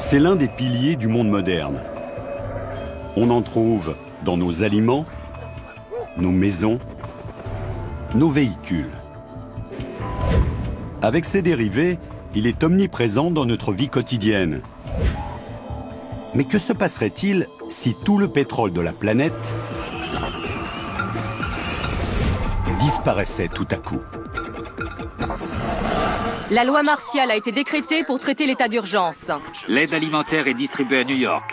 C'est l'un des piliers du monde moderne. On en trouve dans nos aliments, nos maisons, nos véhicules. Avec ses dérivés, il est omniprésent dans notre vie quotidienne. Mais que se passerait-il si tout le pétrole de la planète disparaissait tout à coup? La loi martiale a été décrétée pour traiter l'état d'urgence. L'aide alimentaire est distribuée à New York.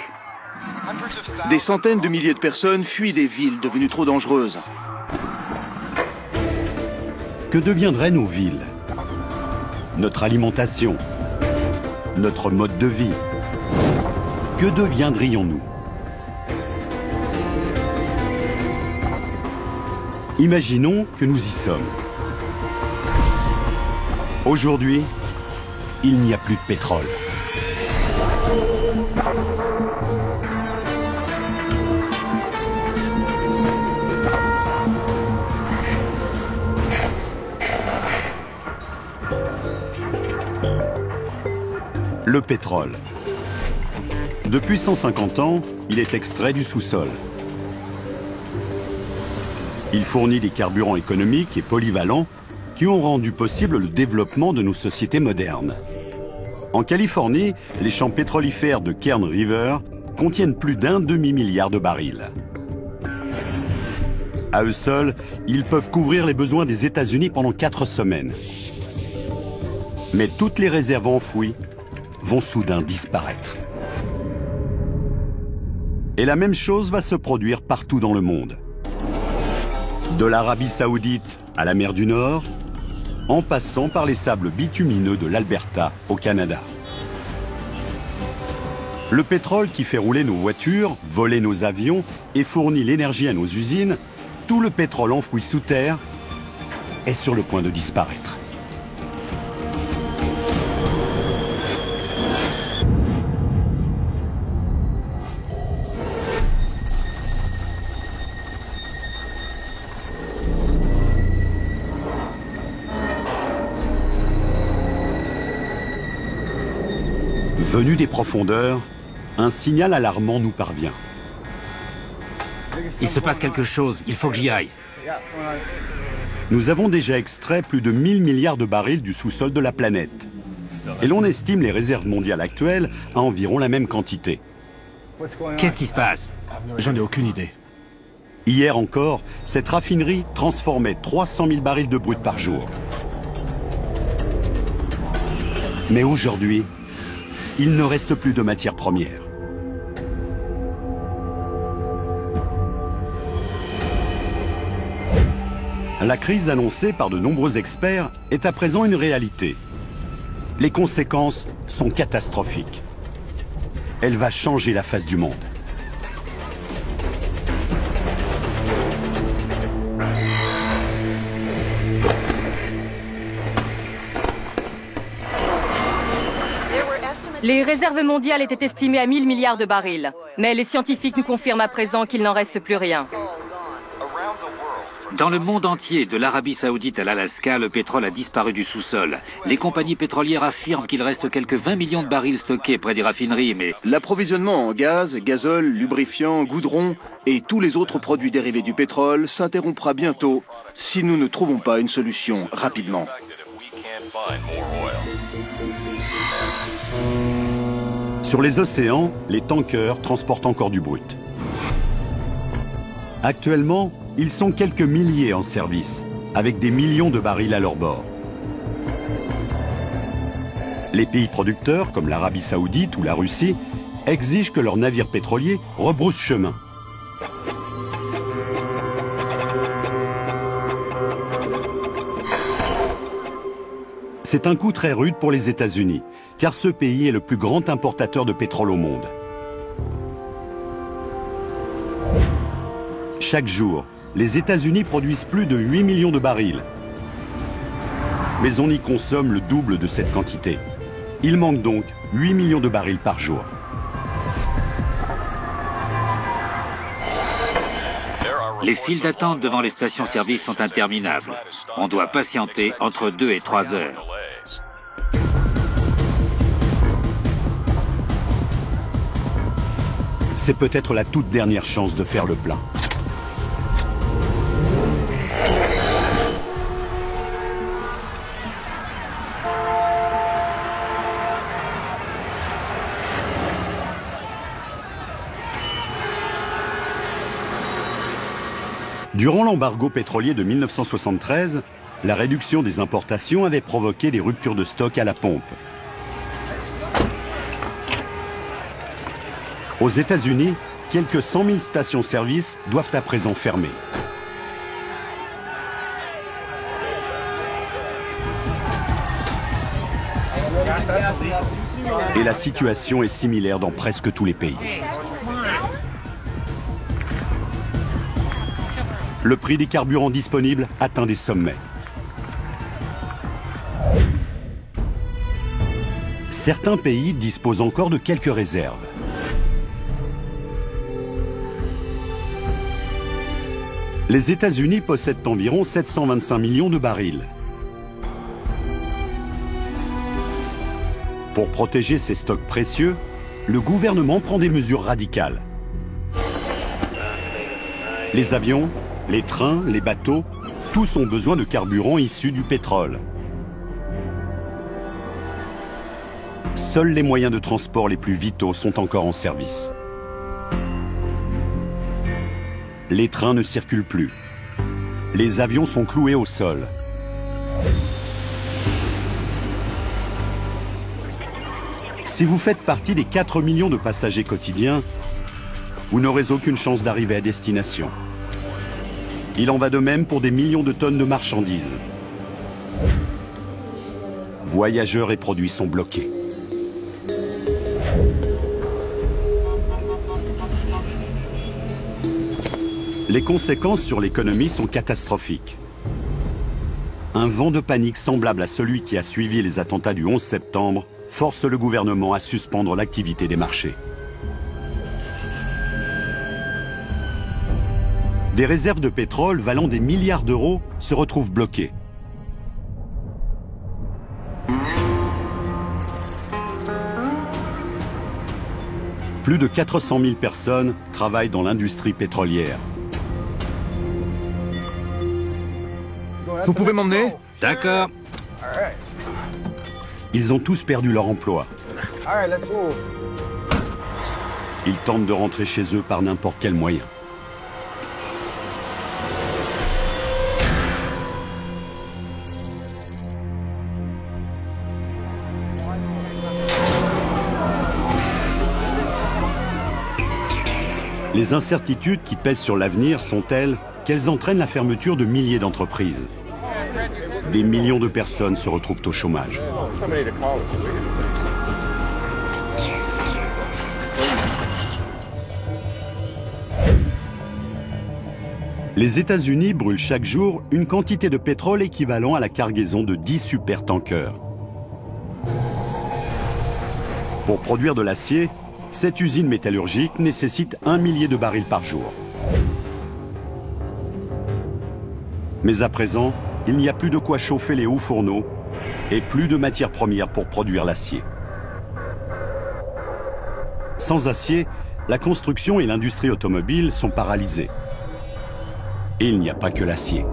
Des centaines de milliers de personnes fuient des villes devenues trop dangereuses. Que deviendraient nos villes? Notre alimentation? Notre mode de vie? Que deviendrions-nous? Imaginons que nous y sommes. Aujourd'hui, il n'y a plus de pétrole. Le pétrole. Depuis 150 ans, il est extrait du sous-sol. Il fournit des carburants économiques et polyvalents qui ont rendu possible le développement de nos sociétés modernes. En Californie, les champs pétrolifères de Kern River contiennent plus d'1 demi-milliard de barils. À eux seuls, ils peuvent couvrir les besoins des États-Unis pendant 4 semaines. Mais toutes les réserves enfouies vont soudain disparaître. Et la même chose va se produire partout dans le monde. De l'Arabie Saoudite à la mer du Nord, en passant par les sables bitumineux de l'Alberta au Canada. Le pétrole qui fait rouler nos voitures, voler nos avions et fournit l'énergie à nos usines, tout le pétrole enfoui sous terre est sur le point de disparaître. Venu des profondeurs, un signal alarmant nous parvient. Il se passe quelque chose, il faut que j'y aille. Nous avons déjà extrait plus de 1000 milliards de barils du sous-sol de la planète. Et l'on estime les réserves mondiales actuelles à environ la même quantité. Qu'est-ce qui se passe? J'en ai aucune idée. Hier encore, cette raffinerie transformait 300 000 barils de brut par jour. Mais aujourd'hui, il ne reste plus de matières premières. La crise annoncée par de nombreux experts est à présent une réalité. Les conséquences sont catastrophiques. Elle va changer la face du monde. Les réserves mondiales étaient estimées à 1000 milliards de barils. Mais les scientifiques nous confirment à présent qu'il n'en reste plus rien. Dans le monde entier, de l'Arabie Saoudite à l'Alaska, le pétrole a disparu du sous-sol. Les compagnies pétrolières affirment qu'il reste quelques 20 millions de barils stockés près des raffineries, mais L'approvisionnement en gaz, gazole, lubrifiant, goudron et tous les autres produits dérivés du pétrole s'interrompra bientôt si nous ne trouvons pas une solution rapidement. Sur les océans, les tankers transportent encore du brut. Actuellement, ils sont quelques milliers en service, avec des millions de barils à leur bord. Les pays producteurs, comme l'Arabie Saoudite ou la Russie, exigent que leurs navires pétroliers rebroussent chemin. C'est un coup très rude pour les États-Unis, car ce pays est le plus grand importateur de pétrole au monde. Chaque jour, les États-Unis produisent plus de 8 millions de barils. Mais on y consomme le double de cette quantité. Il manque donc 8 millions de barils par jour. les files d'attente devant les stations-service sont interminables. On doit patienter entre 2 et 3 heures. C'est peut-être la toute dernière chance de faire le plein. Durant l'embargo pétrolier de 1973, la réduction des importations avait provoqué des ruptures de stock à la pompe. Aux États-Unis, quelques 100 000 stations-service doivent à présent fermer. Et la situation est similaire dans presque tous les pays. Le prix des carburants disponibles atteint des sommets. Certains pays disposent encore de quelques réserves. Les États-Unis possèdent environ 725 millions de barils. Pour protéger ces stocks précieux, le gouvernement prend des mesures radicales. Les avions, les trains, les bateaux, tous ont besoin de carburant issu du pétrole. Seuls les moyens de transport les plus vitaux sont encore en service. Les trains ne circulent plus. Les avions sont cloués au sol. Si vous faites partie des 4 millions de passagers quotidiens, vous n'aurez aucune chance d'arriver à destination. Il en va de même pour des millions de tonnes de marchandises. Voyageurs et produits sont bloqués. Les conséquences sur l'économie sont catastrophiques. Un vent de panique semblable à celui qui a suivi les attentats du 11 septembre force le gouvernement à suspendre l'activité des marchés. Des réserves de pétrole valant des milliards d'euros se retrouvent bloquées. Plus de 400 000 personnes travaillent dans l'industrie pétrolière. Vous pouvez m'emmener? D'accord. Ils ont tous perdu leur emploi. Ils tentent de rentrer chez eux par n'importe quel moyen. Les incertitudes qui pèsent sur l'avenir sont telles qu'elles entraînent la fermeture de milliers d'entreprises. Des millions de personnes se retrouvent au chômage. Les États-Unis brûlent chaque jour une quantité de pétrole équivalent à la cargaison de 10 supertankers. Pour produire de l'acier, cette usine métallurgique nécessite 1 millier de barils par jour. Mais à présent, il n'y a plus de quoi chauffer les hauts fourneaux et plus de matières premières pour produire l'acier. Sans acier, la construction et l'industrie automobile sont paralysées. Et il n'y a pas que l'acier.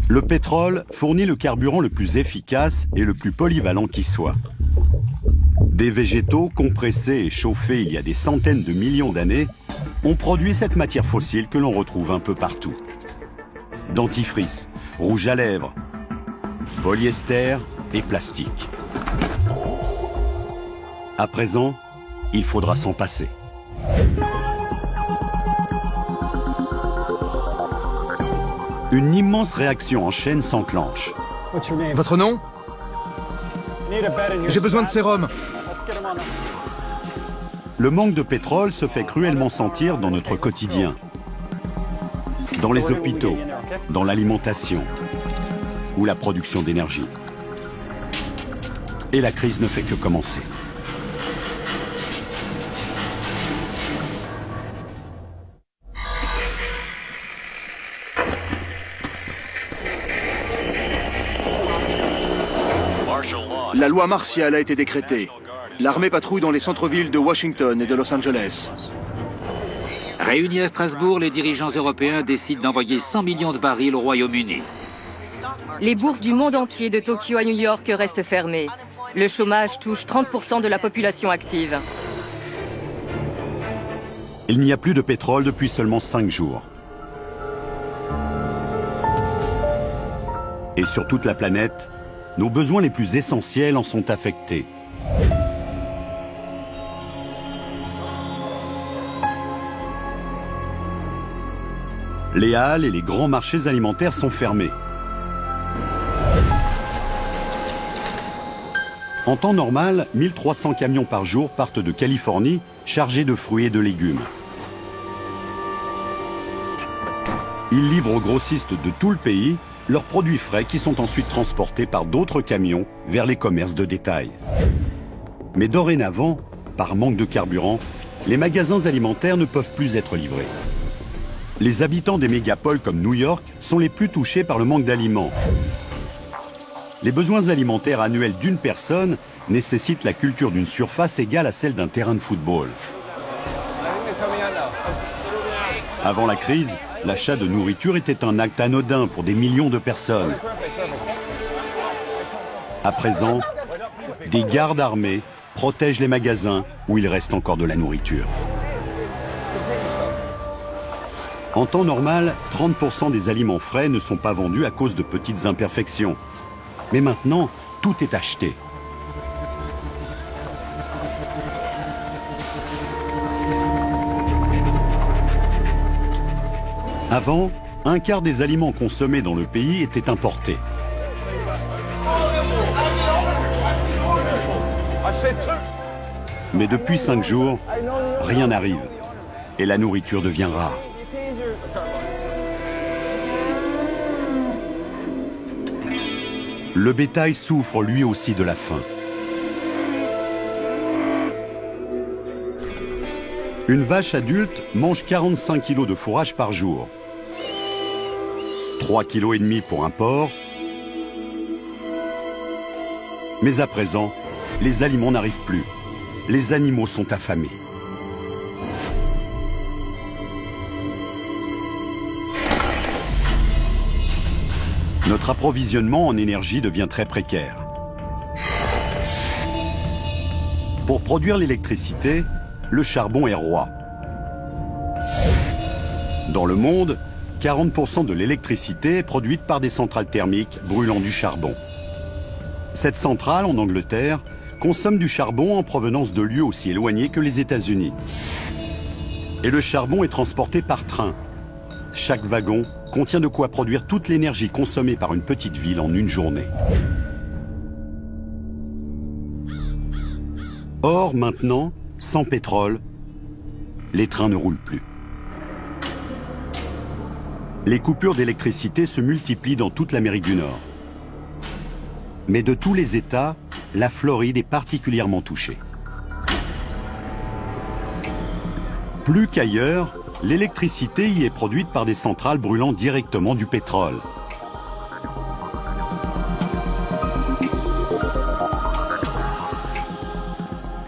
Le pétrole fournit le carburant le plus efficace et le plus polyvalent qui soit. Des végétaux compressés et chauffés il y a des centaines de millions d'années ont produit cette matière fossile que l'on retrouve un peu partout. Dentifrice, rouge à lèvres, polyester et plastique. À présent, il faudra s'en passer. Une immense réaction en chaîne s'enclenche. Votre nom? J'ai besoin de sérum. Le manque de pétrole se fait cruellement sentir dans notre quotidien. Dans les hôpitaux, dans l'alimentation ou la production d'énergie. Et la crise ne fait que commencer. La loi martiale a été décrétée. L'armée patrouille dans les centres-villes de Washington et de Los Angeles. Réunis à Strasbourg, les dirigeants européens décident d'envoyer 100 millions de barils au Royaume-Uni. Les bourses du monde entier, de Tokyo à New York, restent fermées. Le chômage touche 30% de la population active. Il n'y a plus de pétrole depuis seulement 5 jours. Et sur toute la planète, nos besoins les plus essentiels en sont affectés. Les halles et les grands marchés alimentaires sont fermés. En temps normal, 1300 camions par jour partent de Californie chargés de fruits et de légumes. Ils livrent aux grossistes de tout le pays leurs produits frais qui sont ensuite transportés par d'autres camions vers les commerces de détail. Mais dorénavant, par manque de carburant, les magasins alimentaires ne peuvent plus être livrés. Les habitants des mégapoles comme New York sont les plus touchés par le manque d'aliments. Les besoins alimentaires annuels d'une personne nécessitent la culture d'une surface égale à celle d'un terrain de football. Avant la crise, l'achat de nourriture était un acte anodin pour des millions de personnes. À présent, des gardes armés protègent les magasins où il reste encore de la nourriture. En temps normal, 30% des aliments frais ne sont pas vendus à cause de petites imperfections. Mais maintenant, tout est acheté. Avant, un quart des aliments consommés dans le pays étaient importés. Mais depuis 5 jours, rien n'arrive et la nourriture devient rare. Le bétail souffre lui aussi de la faim. Une vache adulte mange 45 kg de fourrage par jour. 3,5 kg pour un porc. Mais à présent, les aliments n'arrivent plus. Les animaux sont affamés. Notre approvisionnement en énergie devient très précaire. Pour produire l'électricité, le charbon est roi. Dans le monde, 40% de l'électricité est produite par des centrales thermiques brûlant du charbon. Cette centrale, en Angleterre, consomme du charbon en provenance de lieux aussi éloignés que les États-Unis. Et le charbon est transporté par train. Chaque wagon contient de quoi produire toute l'énergie consommée par une petite ville en une journée. Or, maintenant, sans pétrole, les trains ne roulent plus. Les coupures d'électricité se multiplient dans toute l'Amérique du Nord. Mais de tous les États, la Floride est particulièrement touchée. Plus qu'ailleurs, l'électricité y est produite par des centrales brûlant directement du pétrole.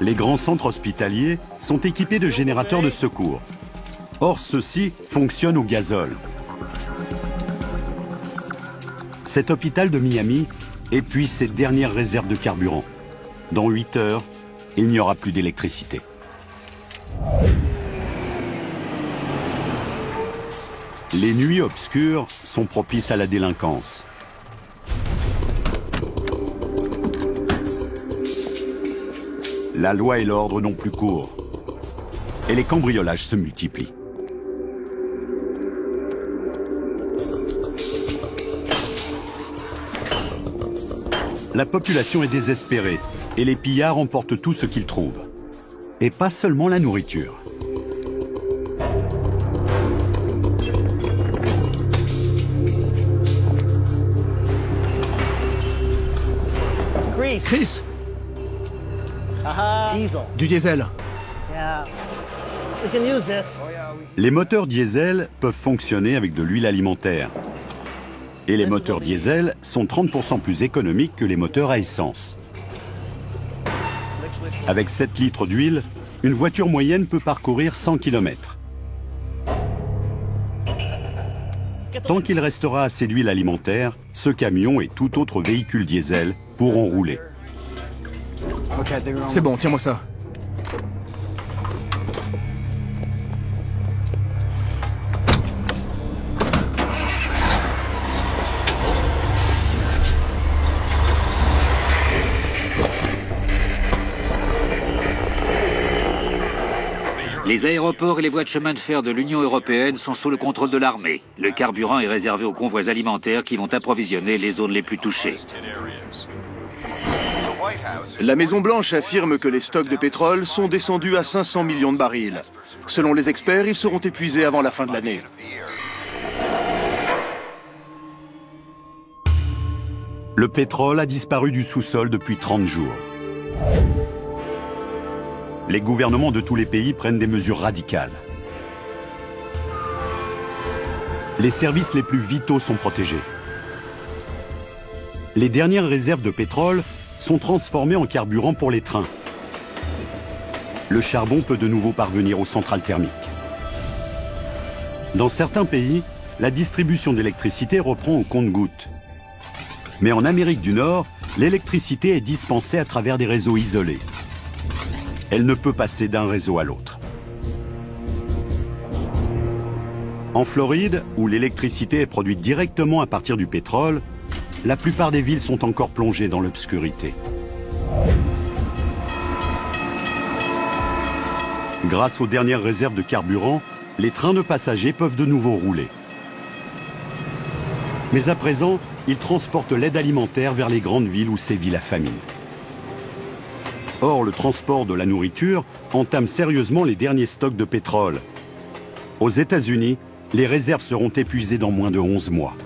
Les grands centres hospitaliers sont équipés de générateurs de secours. Or, ceux-ci fonctionnent au gazole. Cet hôpital de Miami épuise ses dernières réserves de carburant. Dans 8 heures, il n'y aura plus d'électricité. Les nuits obscures sont propices à la délinquance. La loi et l'ordre n'ont plus cours. Et les cambriolages se multiplient. La population est désespérée et les pillards emportent tout ce qu'ils trouvent. Et pas seulement la nourriture. Chris, du diesel. Les moteurs diesel peuvent fonctionner avec de l'huile alimentaire. Et les moteurs diesel sont 30% plus économiques que les moteurs à essence. Avec 7 litres d'huile, une voiture moyenne peut parcourir 100 km. Tant qu'il restera assez d'huile alimentaire, ce camion et tout autre véhicule diesel pourront rouler. C'est bon, tiens-moi ça. Les aéroports et les voies de chemin de fer de l'Union européenne sont sous le contrôle de l'armée. Le carburant est réservé aux convois alimentaires qui vont approvisionner les zones les plus touchées. La Maison-Blanche affirme que les stocks de pétrole sont descendus à 500 millions de barils. Selon les experts, ils seront épuisés avant la fin de l'année. Le pétrole a disparu du sous-sol depuis 30 jours. Les gouvernements de tous les pays prennent des mesures radicales. Les services les plus vitaux sont protégés. Les dernières réserves de pétrole sont transformées en carburant pour les trains. Le charbon peut de nouveau parvenir aux centrales thermiques. Dans certains pays, la distribution d'électricité reprend au compte-gouttes. Mais en Amérique du Nord, l'électricité est dispensée à travers des réseaux isolés. Elle ne peut passer d'un réseau à l'autre. En Floride, où l'électricité est produite directement à partir du pétrole, la plupart des villes sont encore plongées dans l'obscurité. Grâce aux dernières réserves de carburant, les trains de passagers peuvent de nouveau rouler. Mais à présent, ils transportent l'aide alimentaire vers les grandes villes où sévit la famine. Or, le transport de la nourriture entame sérieusement les derniers stocks de pétrole. Aux États-Unis, les réserves seront épuisées dans moins de 11 mois.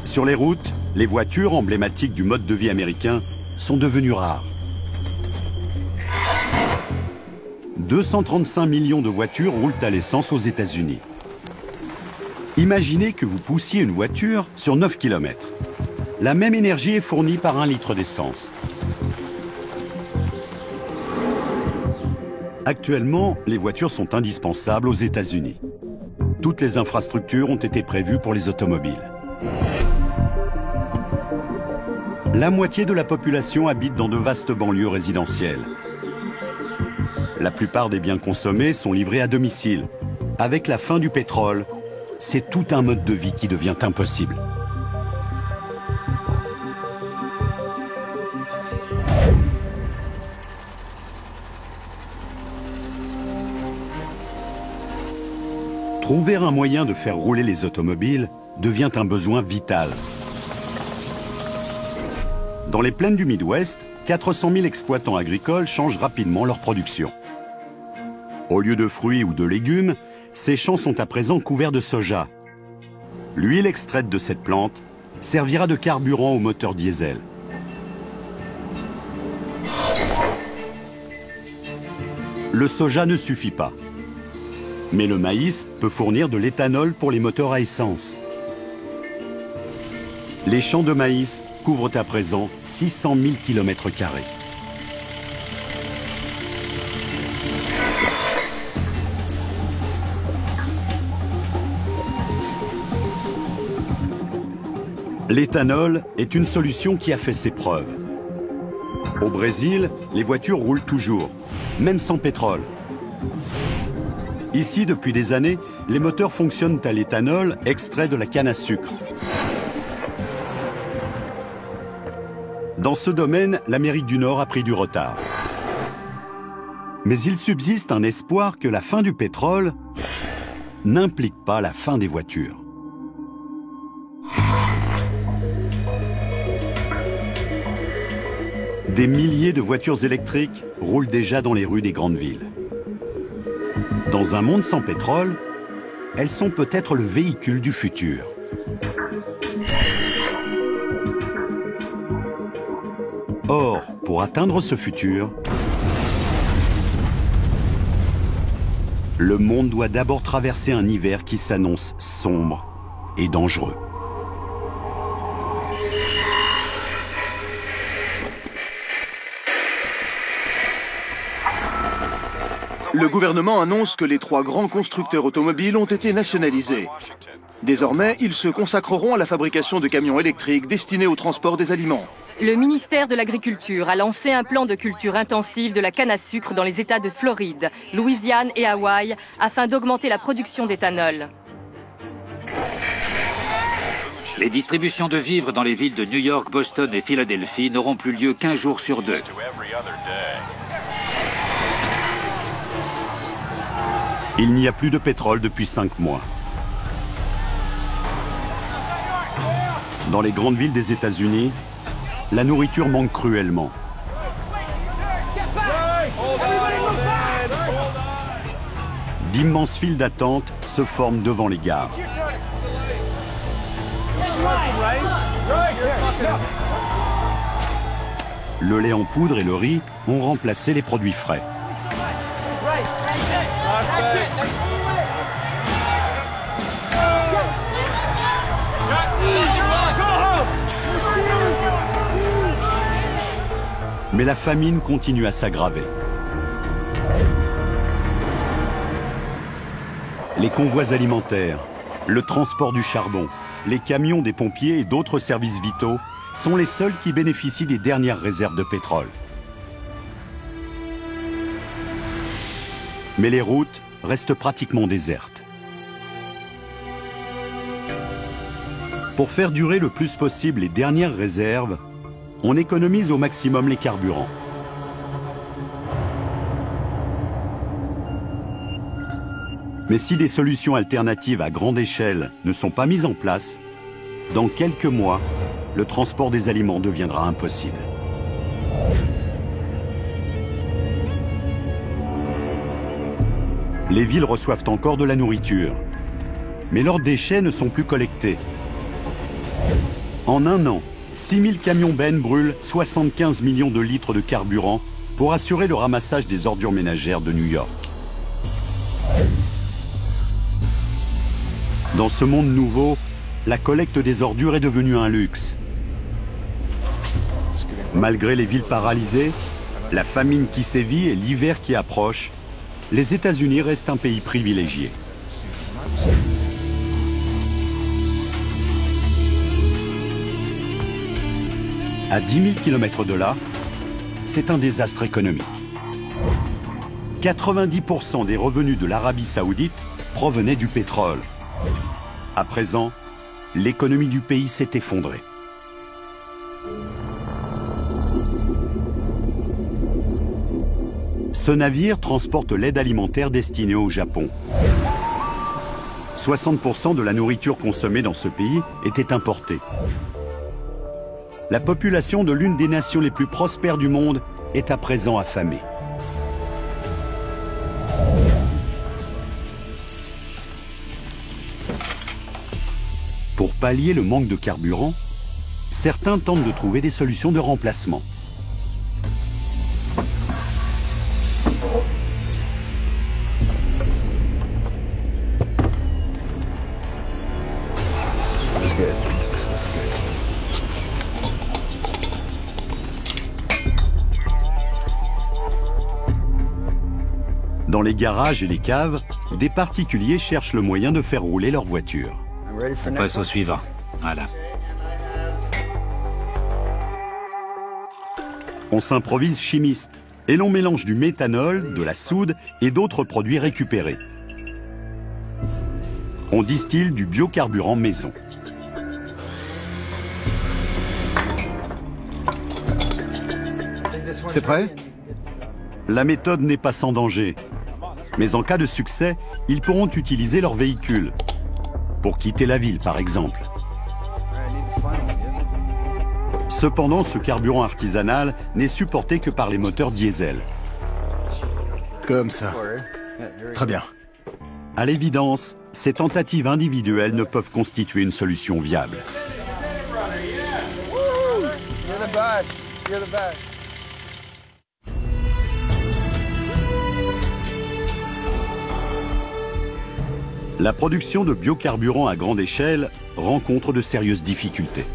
Sur les routes, les voitures emblématiques du mode de vie américain sont devenues rares. 235 millions de voitures roulent à l'essence aux États-Unis. Imaginez que vous poussiez une voiture sur 9 km. La même énergie est fournie par 1 litre d'essence. Actuellement, les voitures sont indispensables aux États-Unis. Toutes les infrastructures ont été prévues pour les automobiles. La moitié de la population habite dans de vastes banlieues résidentielles. La plupart des biens consommés sont livrés à domicile. Avec la fin du pétrole, c'est tout un mode de vie qui devient impossible. Trouver un moyen de faire rouler les automobiles devient un besoin vital. Dans les plaines du Midwest, 400 000 exploitants agricoles changent rapidement leur production. Au lieu de fruits ou de légumes, ces champs sont à présent couverts de soja. L'huile extraite de cette plante servira de carburant au moteur diesel. Le soja ne suffit pas. Mais le maïs peut fournir de l'éthanol pour les moteurs à essence. Les champs de maïs couvrent à présent 600 000 km². L'éthanol est une solution qui a fait ses preuves. Au Brésil, les voitures roulent toujours, même sans pétrole. Ici, depuis des années, les moteurs fonctionnent à l'éthanol extrait de la canne à sucre. Dans ce domaine, l'Amérique du Nord a pris du retard. Mais il subsiste un espoir que la fin du pétrole n'implique pas la fin des voitures. Des milliers de voitures électriques roulent déjà dans les rues des grandes villes. Dans un monde sans pétrole, elles sont peut-être le véhicule du futur. Or, pour atteindre ce futur, le monde doit d'abord traverser un hiver qui s'annonce sombre et dangereux. Le gouvernement annonce que les 3 grands constructeurs automobiles ont été nationalisés. Désormais, ils se consacreront à la fabrication de camions électriques destinés au transport des aliments. Le ministère de l'Agriculture a lancé un plan de culture intensive de la canne à sucre dans les États de Floride, Louisiane et Hawaï afin d'augmenter la production d'éthanol. Les distributions de vivres dans les villes de New York, Boston et Philadelphie n'auront plus lieu qu'1 jour sur 2. Il n'y a plus de pétrole depuis 5 mois. Dans les grandes villes des États-Unis, la nourriture manque cruellement. D'immenses files d'attente se forment devant les gares. Le lait en poudre et le riz ont remplacé les produits frais. Mais la famine continue à s'aggraver. Les convois alimentaires, le transport du charbon, les camions des pompiers et d'autres services vitaux sont les seuls qui bénéficient des dernières réserves de pétrole. Mais les routes restent pratiquement désertes. Pour faire durer le plus possible les dernières réserves, on économise au maximum les carburants. Mais si des solutions alternatives à grande échelle ne sont pas mises en place, dans quelques mois, le transport des aliments deviendra impossible. Les villes reçoivent encore de la nourriture, mais leurs déchets ne sont plus collectés. En un an, 6000 camions-bennes brûlent 75 millions de litres de carburant pour assurer le ramassage des ordures ménagères de New York. Dans ce monde nouveau, la collecte des ordures est devenue un luxe. Malgré les villes paralysées, la famine qui sévit et l'hiver qui approche, les États-Unis restent un pays privilégié. À 10 000 km de là, c'est un désastre économique. 90% des revenus de l'Arabie Saoudite provenaient du pétrole. À présent, l'économie du pays s'est effondrée. Ce navire transporte l'aide alimentaire destinée au Japon. 60% de la nourriture consommée dans ce pays était importée. La population de l'une des nations les plus prospères du monde est à présent affamée. Pour pallier le manque de carburant, certains tentent de trouver des solutions de remplacement. Dans les garages et les caves, des particuliers cherchent le moyen de faire rouler leur voiture. On passe au suivant. Voilà. On s'improvise chimiste et l'on mélange du méthanol, de la soude et d'autres produits récupérés. On distille du biocarburant maison. C'est prêt? La méthode n'est pas sans danger. Mais en cas de succès, ils pourront utiliser leur véhicule. Pour quitter la ville, par exemple. Cependant, ce carburant artisanal n'est supporté que par les moteurs diesel. Comme ça. Très bien. À l'évidence, ces tentatives individuelles ne peuvent constituer une solution viable. La production de biocarburants à grande échelle rencontre de sérieuses difficultés.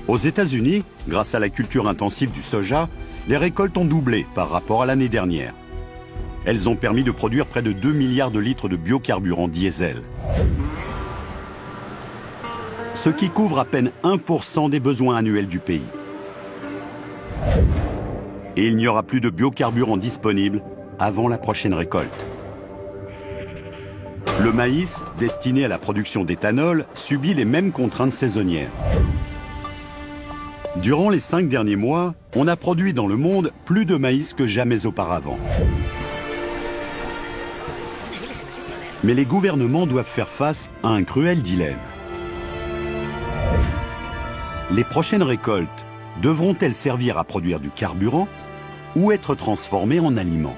Aux États-Unis, grâce à la culture intensive du soja, les récoltes ont doublé par rapport à l'année dernière. Elles ont permis de produire près de 2 milliards de litres de biocarburant diesel, ce qui couvre à peine 1% des besoins annuels du pays. Et il n'y aura plus de biocarburant disponible avant la prochaine récolte. Le maïs, destiné à la production d'éthanol, subit les mêmes contraintes saisonnières. Durant les 5 derniers mois, on a produit dans le monde plus de maïs que jamais auparavant. Mais les gouvernements doivent faire face à un cruel dilemme. Les prochaines récoltes devront-elles servir à produire du carburant ou être transformées en aliments?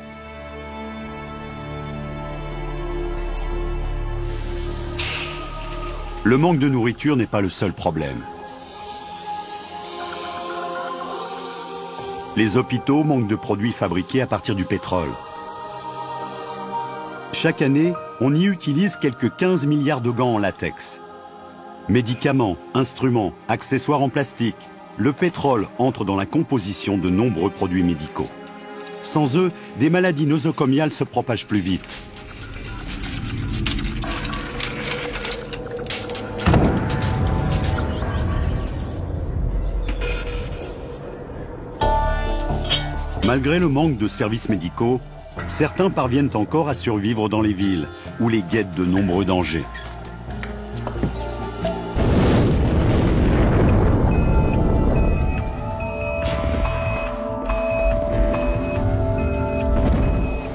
Le manque de nourriture n'est pas le seul problème. Les hôpitaux manquent de produits fabriqués à partir du pétrole. Chaque année, on y utilise quelques 15 milliards de gants en latex. Médicaments, instruments, accessoires en plastique, le pétrole entre dans la composition de nombreux produits médicaux. Sans eux, des maladies nosocomiales se propagent plus vite. Malgré le manque de services médicaux, certains parviennent encore à survivre dans les villes, où les guettent de nombreux dangers.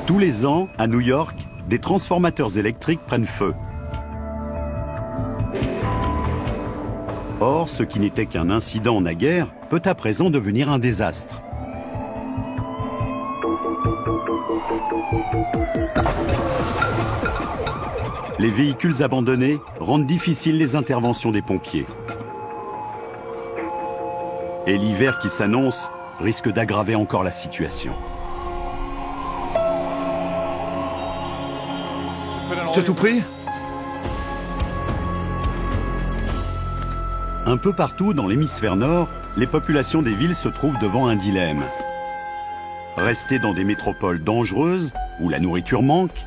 Tous les ans, à New York, des transformateurs électriques prennent feu. Or, ce qui n'était qu'un incident naguère peut à présent devenir un désastre. Les véhicules abandonnés rendent difficiles les interventions des pompiers. Et l'hiver qui s'annonce risque d'aggraver encore la situation. T'as tout pris? Un peu partout dans l'hémisphère nord, les populations des villes se trouvent devant un dilemme. Rester dans des métropoles dangereuses, où la nourriture manque,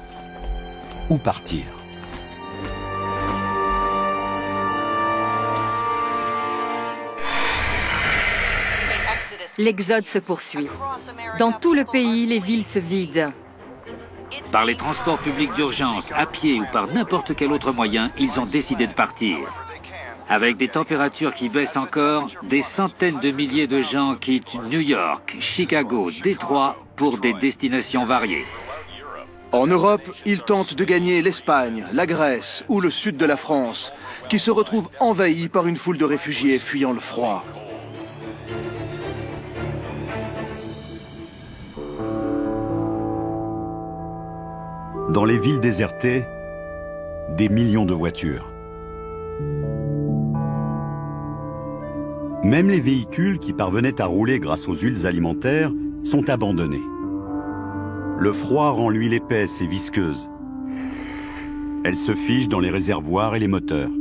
ou partir. L'exode se poursuit. Dans tout le pays, les villes se vident. Par les transports publics d'urgence, à pied ou par n'importe quel autre moyen, ils ont décidé de partir. Avec des températures qui baissent encore, des centaines de milliers de gens quittent New York, Chicago, Détroit pour des destinations variées. En Europe, ils tentent de gagner l'Espagne, la Grèce ou le sud de la France, qui se retrouvent envahis par une foule de réfugiés fuyant le froid. Dans les villes désertées, des millions de voitures. Même les véhicules qui parvenaient à rouler grâce aux huiles alimentaires sont abandonnés. Le froid rend l'huile épaisse et visqueuse. Elle se fige dans les réservoirs et les moteurs.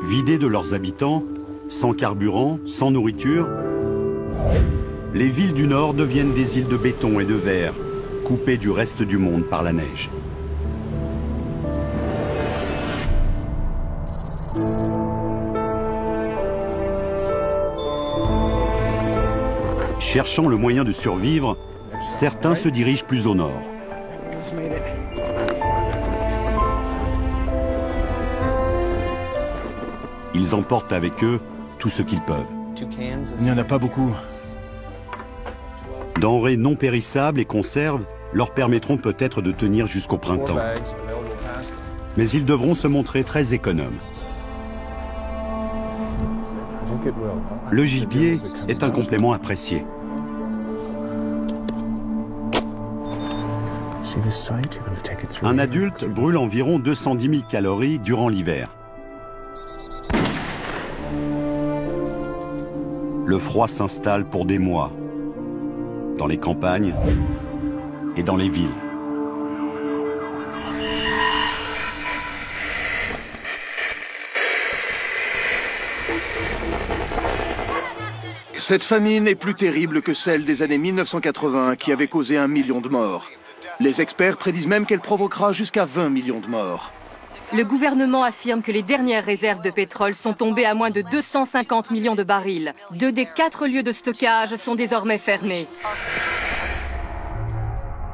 Vidées de leurs habitants, sans carburant, sans nourriture, les villes du Nord deviennent des îles de béton et de verre, coupées du reste du monde par la neige. Cherchant le moyen de survivre, certains se dirigent plus au nord. Ils emportent avec eux tout ce qu'ils peuvent. Il n'y en a pas beaucoup. Denrées non périssables et conserves leur permettront peut-être de tenir jusqu'au printemps. Mais ils devront se montrer très économes. Le gibier est un complément apprécié. Un adulte brûle environ 210 000 calories durant l'hiver. Le froid s'installe pour des mois, dans les campagnes et dans les villes. Cette famine est plus terrible que celle des années 1980 qui avait causé 1 million de morts. Les experts prédisent même qu'elle provoquera jusqu'à 20 millions de morts. Le gouvernement affirme que les dernières réserves de pétrole sont tombées à moins de 250 millions de barils. 2 des 4 lieux de stockage sont désormais fermés.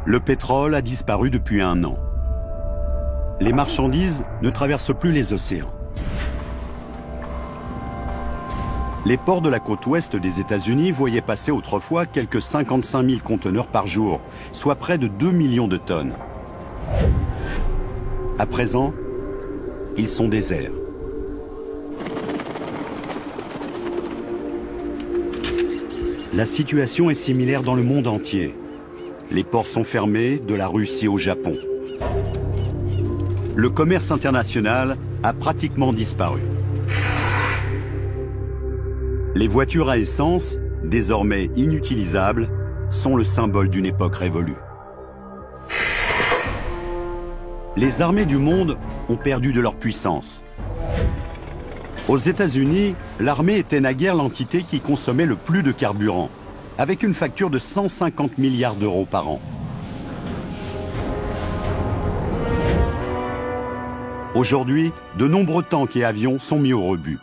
Le pétrole a disparu depuis 1 an. Les marchandises ne traversent plus les océans. Les ports de la côte ouest des États-Unis voyaient passer autrefois quelques 55 000 conteneurs par jour, soit près de 2 millions de tonnes. À présent, ils sont déserts. La situation est similaire dans le monde entier. Les ports sont fermés, de la Russie au Japon. Le commerce international a pratiquement disparu. Les voitures à essence, désormais inutilisables, sont le symbole d'une époque révolue. Les armées du monde ont perdu de leur puissance. Aux États-Unis, l'armée était naguère l'entité qui consommait le plus de carburant, avec une facture de 150 milliards d'euros par an. Aujourd'hui, de nombreux tanks et avions sont mis au rebut.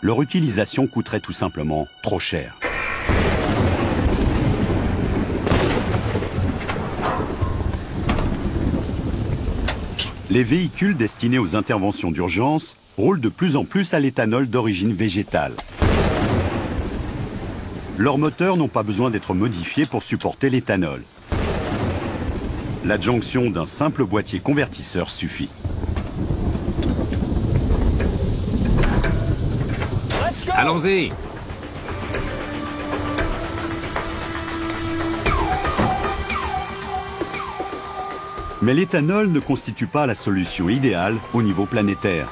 Leur utilisation coûterait tout simplement trop cher. Les véhicules destinés aux interventions d'urgence roulent de plus en plus à l'éthanol d'origine végétale. Leurs moteurs n'ont pas besoin d'être modifiés pour supporter l'éthanol. L'adjonction d'un simple boîtier convertisseur suffit. Allons-y! Mais l'éthanol ne constitue pas la solution idéale au niveau planétaire.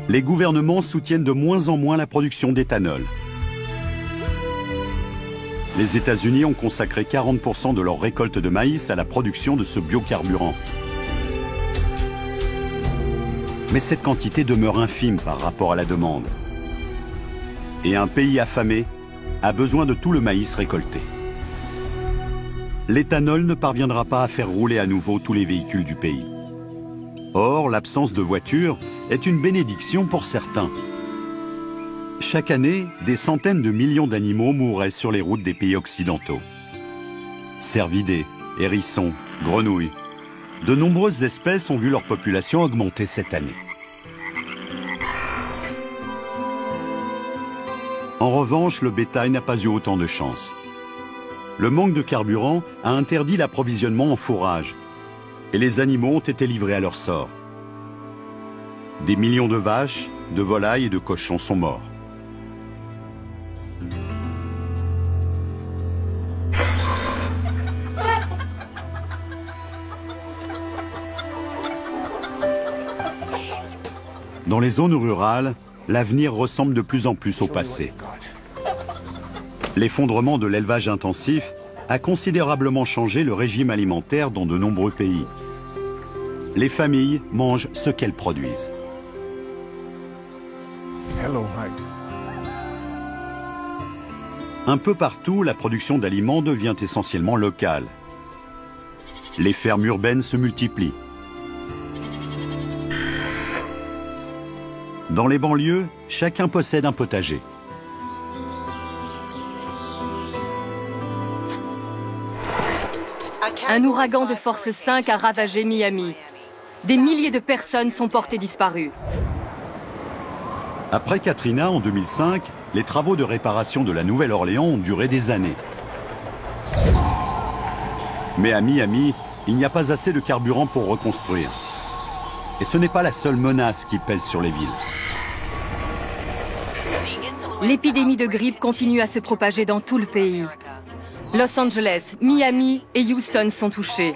Les gouvernements soutiennent de moins en moins la production d'éthanol. Les États-Unis ont consacré 40% de leur récolte de maïs à la production de ce biocarburant. Mais cette quantité demeure infime par rapport à la demande. Et un pays affamé a besoin de tout le maïs récolté. L'éthanol ne parviendra pas à faire rouler à nouveau tous les véhicules du pays. Or, l'absence de voitures est une bénédiction pour certains. Chaque année, des centaines de millions d'animaux mourraient sur les routes des pays occidentaux. Cervidés, hérissons, grenouilles. De nombreuses espèces ont vu leur population augmenter cette année. En revanche, le bétail n'a pas eu autant de chance. Le manque de carburant a interdit l'approvisionnement en fourrage et les animaux ont été livrés à leur sort. Des millions de vaches, de volailles et de cochons sont morts. Dans les zones rurales, l'avenir ressemble de plus en plus au passé. L'effondrement de l'élevage intensif a considérablement changé le régime alimentaire dans de nombreux pays. Les familles mangent ce qu'elles produisent. Un peu partout, la production d'aliments devient essentiellement locale. Les fermes urbaines se multiplient. Dans les banlieues, chacun possède un potager. Un ouragan de force 5 a ravagé Miami. Des milliers de personnes sont portées disparues. Après Katrina en 2005, les travaux de réparation de la Nouvelle-Orléans ont duré des années. Mais à Miami, il n'y a pas assez de carburant pour reconstruire. Et ce n'est pas la seule menace qui pèse sur les villes. L'épidémie de grippe continue à se propager dans tout le pays. Los Angeles, Miami et Houston sont touchés.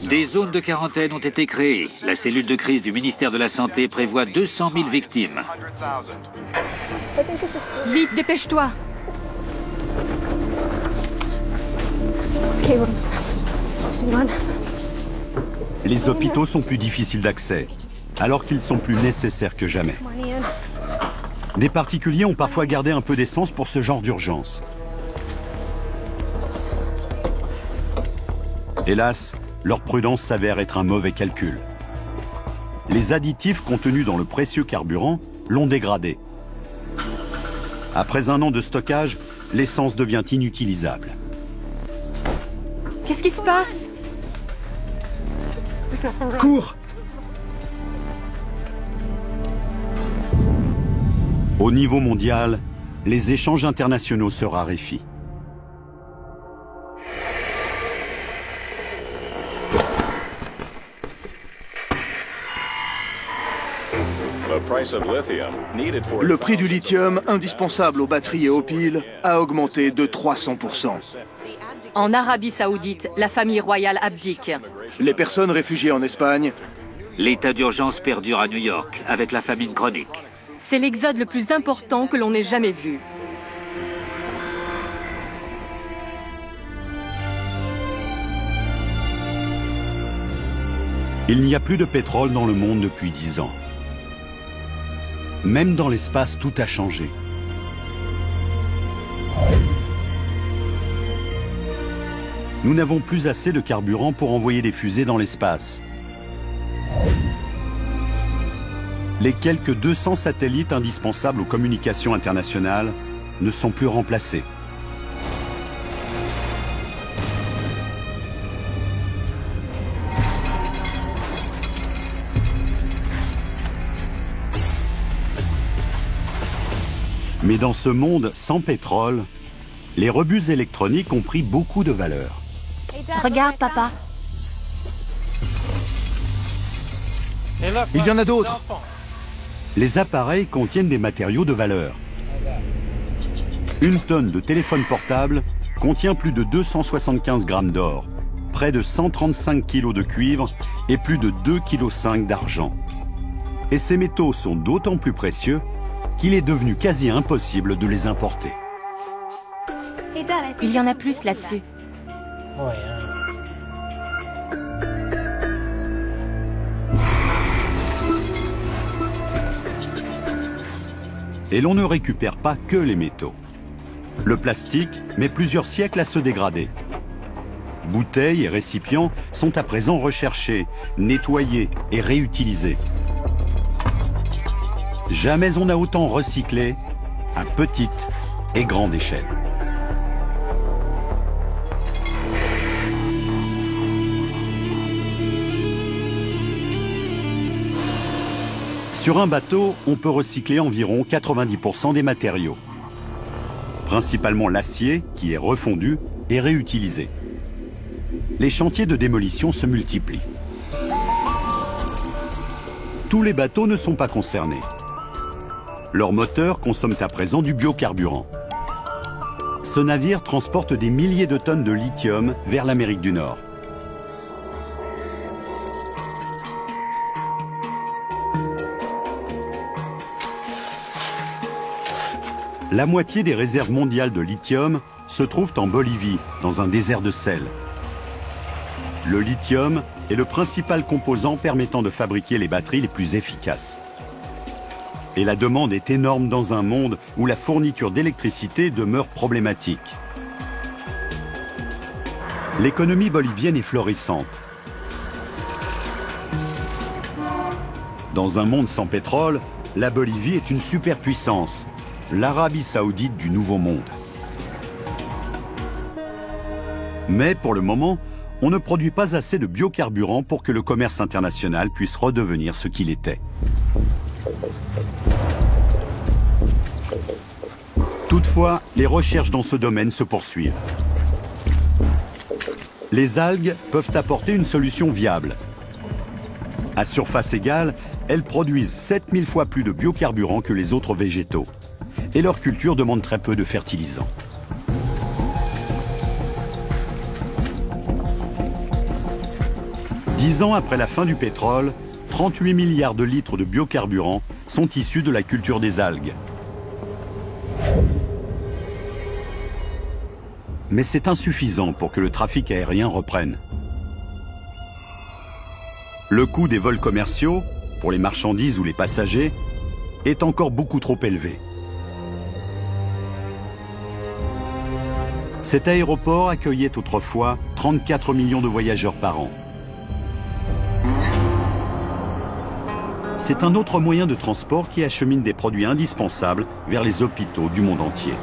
Des zones de quarantaine ont été créées. La cellule de crise du ministère de la Santé prévoit 200 000 victimes. Vite, dépêche-toi! Les hôpitaux sont plus difficiles d'accès, alors qu'ils sont plus nécessaires que jamais. Des particuliers ont parfois gardé un peu d'essence pour ce genre d'urgence. Hélas, leur prudence s'avère être un mauvais calcul. Les additifs contenus dans le précieux carburant l'ont dégradé. Après un an de stockage, l'essence devient inutilisable. Qu'est-ce qui se passe? Cours! Au niveau mondial, les échanges internationaux se raréfient. Le prix du lithium, indispensable aux batteries et aux piles, a augmenté de 300%. En Arabie Saoudite, la famille royale abdique. Les personnes réfugiées en Espagne, L'état d'urgence perdure à New York, avec la famine chronique. C'est l'exode le plus important que l'on ait jamais vu. Il n'y a plus de pétrole dans le monde depuis 10 ans. Même dans l'espace, tout a changé. Nous n'avons plus assez de carburant pour envoyer des fusées dans l'espace. Les quelques 200 satellites indispensables aux communications internationales ne sont plus remplacés. Mais dans ce monde sans pétrole, les rebus électroniques ont pris beaucoup de valeur. Regarde, papa. Il y en a d'autres. Les appareils contiennent des matériaux de valeur. Une tonne de téléphone portable contient plus de 275 grammes d'or, près de 135 kg de cuivre et plus de 2,5 kg d'argent. Et ces métaux sont d'autant plus précieux qu'il est devenu quasi impossible de les importer. Il y en a plus là-dessus. Et l'on ne récupère pas que les métaux. Le plastique met plusieurs siècles à se dégrader. Bouteilles et récipients sont à présent recherchés, nettoyés et réutilisés. Jamais on n'a autant recyclé à petite et grande échelle. Sur un bateau, on peut recycler environ 90% des matériaux. Principalement l'acier, qui est refondu et réutilisé. Les chantiers de démolition se multiplient. Tous les bateaux ne sont pas concernés. Leurs moteurs consomment à présent du biocarburant. Ce navire transporte des milliers de tonnes de lithium vers l'Amérique du Nord. La moitié des réserves mondiales de lithium se trouvent en Bolivie, dans un désert de sel. Le lithium est le principal composant permettant de fabriquer les batteries les plus efficaces. Et la demande est énorme dans un monde où la fourniture d'électricité demeure problématique. L'économie bolivienne est florissante. Dans un monde sans pétrole, la Bolivie est une superpuissance, l'Arabie Saoudite du Nouveau Monde. Mais pour le moment, on ne produit pas assez de biocarburant pour que le commerce international puisse redevenir ce qu'il était. Toutefois, les recherches dans ce domaine se poursuivent. Les algues peuvent apporter une solution viable. À surface égale, elles produisent 7000 fois plus de biocarburant que les autres végétaux. Et leur culture demande très peu de fertilisants. Dix ans après la fin du pétrole, 38 milliards de litres de biocarburant sont issus de la culture des algues. Mais c'est insuffisant pour que le trafic aérien reprenne. Le coût des vols commerciaux, pour les marchandises ou les passagers, est encore beaucoup trop élevé. Cet aéroport accueillait autrefois 34 millions de voyageurs par an. C'est un autre moyen de transport qui achemine des produits indispensables vers les hôpitaux du monde entier.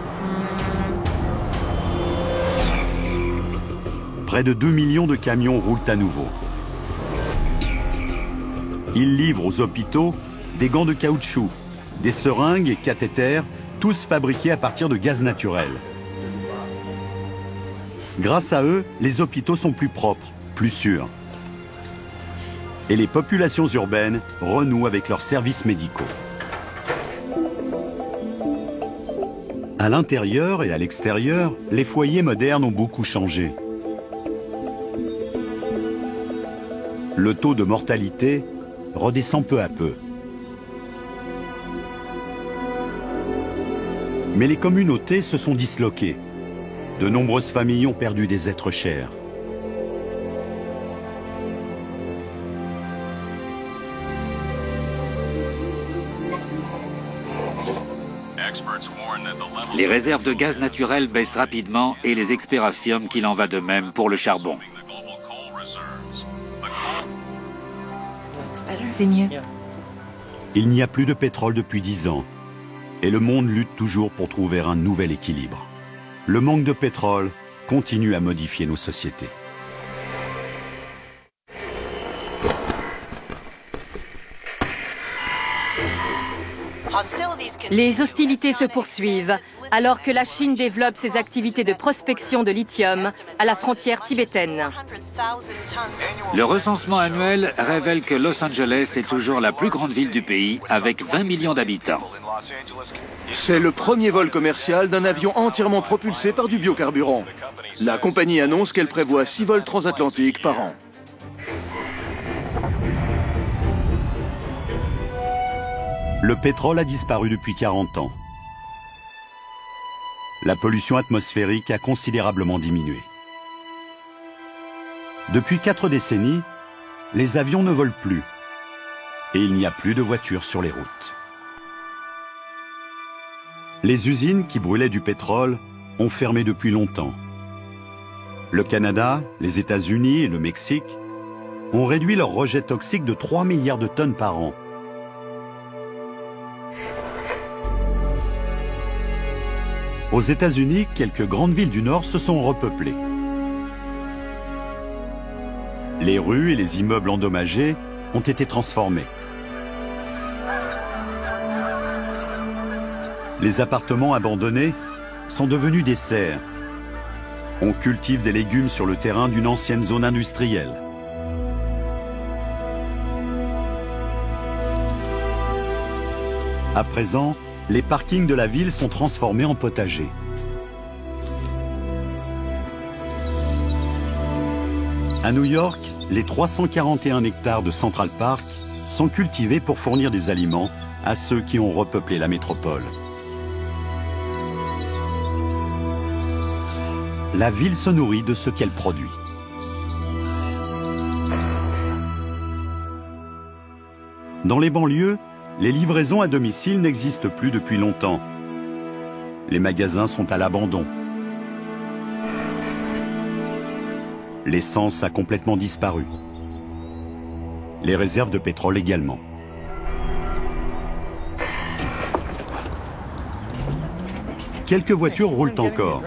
Près de 2 millions de camions roulent à nouveau. Ils livrent aux hôpitaux des gants de caoutchouc, des seringues et cathéters, tous fabriqués à partir de gaz naturel. Grâce à eux, les hôpitaux sont plus propres, plus sûrs. Et les populations urbaines renouent avec leurs services médicaux. À l'intérieur et à l'extérieur, les foyers modernes ont beaucoup changé. Le taux de mortalité redescend peu à peu. Mais les communautés se sont disloquées. De nombreuses familles ont perdu des êtres chers. Les réserves de gaz naturel baissent rapidement et les experts affirment qu'il en va de même pour le charbon. C'est mieux. Il n'y a plus de pétrole depuis 10 ans et le monde lutte toujours pour trouver un nouvel équilibre. Le manque de pétrole continue à modifier nos sociétés. Les hostilités se poursuivent alors que la Chine développe ses activités de prospection de lithium à la frontière tibétaine. Le recensement annuel révèle que Los Angeles est toujours la plus grande ville du pays avec 20 millions d'habitants. C'est le premier vol commercial d'un avion entièrement propulsé par du biocarburant. La compagnie annonce qu'elle prévoit 6 vols transatlantiques par an. Le pétrole a disparu depuis 40 ans. La pollution atmosphérique a considérablement diminué. Depuis 4 décennies, les avions ne volent plus et il n'y a plus de voitures sur les routes. Les usines qui brûlaient du pétrole ont fermé depuis longtemps. Le Canada, les États-Unis et le Mexique ont réduit leurs rejets toxiques de 3 milliards de tonnes par an. Aux États-Unis, quelques grandes villes du Nord se sont repeuplées. Les rues et les immeubles endommagés ont été transformés. Les appartements abandonnés sont devenus des serres. On cultive des légumes sur le terrain d'une ancienne zone industrielle. À présent, les parkings de la ville sont transformés en potagers. À New York, les 341 hectares de Central Park sont cultivés pour fournir des aliments à ceux qui ont repeuplé la métropole. La ville se nourrit de ce qu'elle produit. Dans les banlieues, les livraisons à domicile n'existent plus depuis longtemps. Les magasins sont à l'abandon. L'essence a complètement disparu. Les réserves de pétrole également. Quelques voitures roulent encore,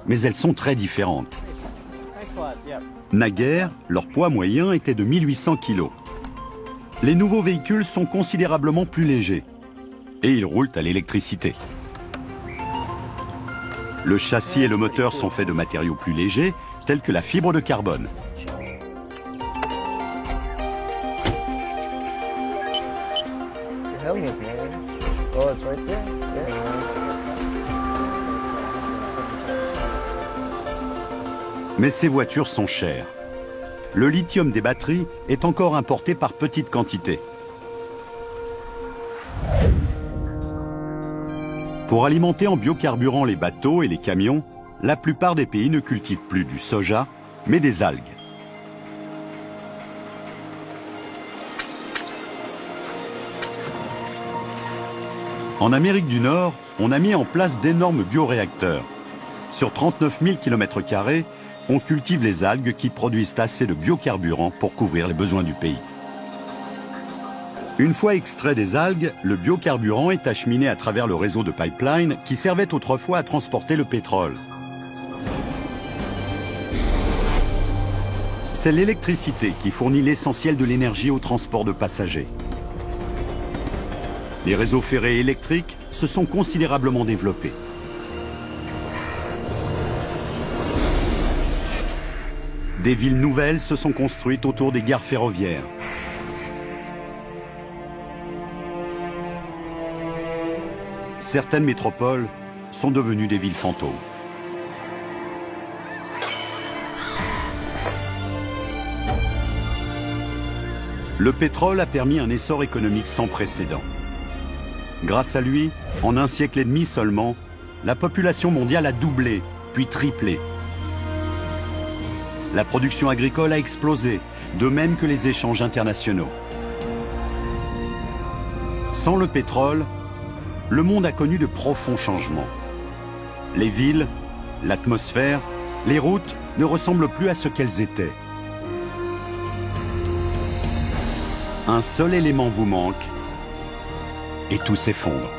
mais elles sont très différentes. Naguère, leur poids moyen était de 1800 kg. Les nouveaux véhicules sont considérablement plus légers et ils roulent à l'électricité. Le châssis et le moteur sont faits de matériaux plus légers, tels que la fibre de carbone. Mais ces voitures sont chères. Le lithium des batteries est encore importé par petites quantités. Pour alimenter en biocarburant les bateaux et les camions, la plupart des pays ne cultivent plus du soja, mais des algues. En Amérique du Nord, on a mis en place d'énormes bioréacteurs. Sur 39 000 km², on cultive les algues qui produisent assez de biocarburant pour couvrir les besoins du pays. Une fois extrait des algues, le biocarburant est acheminé à travers le réseau de pipeline qui servait autrefois à transporter le pétrole. C'est l'électricité qui fournit l'essentiel de l'énergie au transport de passagers. Les réseaux ferrés électriques se sont considérablement développés. Des villes nouvelles se sont construites autour des gares ferroviaires. Certaines métropoles sont devenues des villes fantômes. Le pétrole a permis un essor économique sans précédent. Grâce à lui, en un siècle et demi seulement, la population mondiale a doublé, puis triplé. La production agricole a explosé, de même que les échanges internationaux. Sans le pétrole, le monde a connu de profonds changements. Les villes, l'atmosphère, les routes ne ressemblent plus à ce qu'elles étaient. Un seul élément vous manque et tout s'effondre.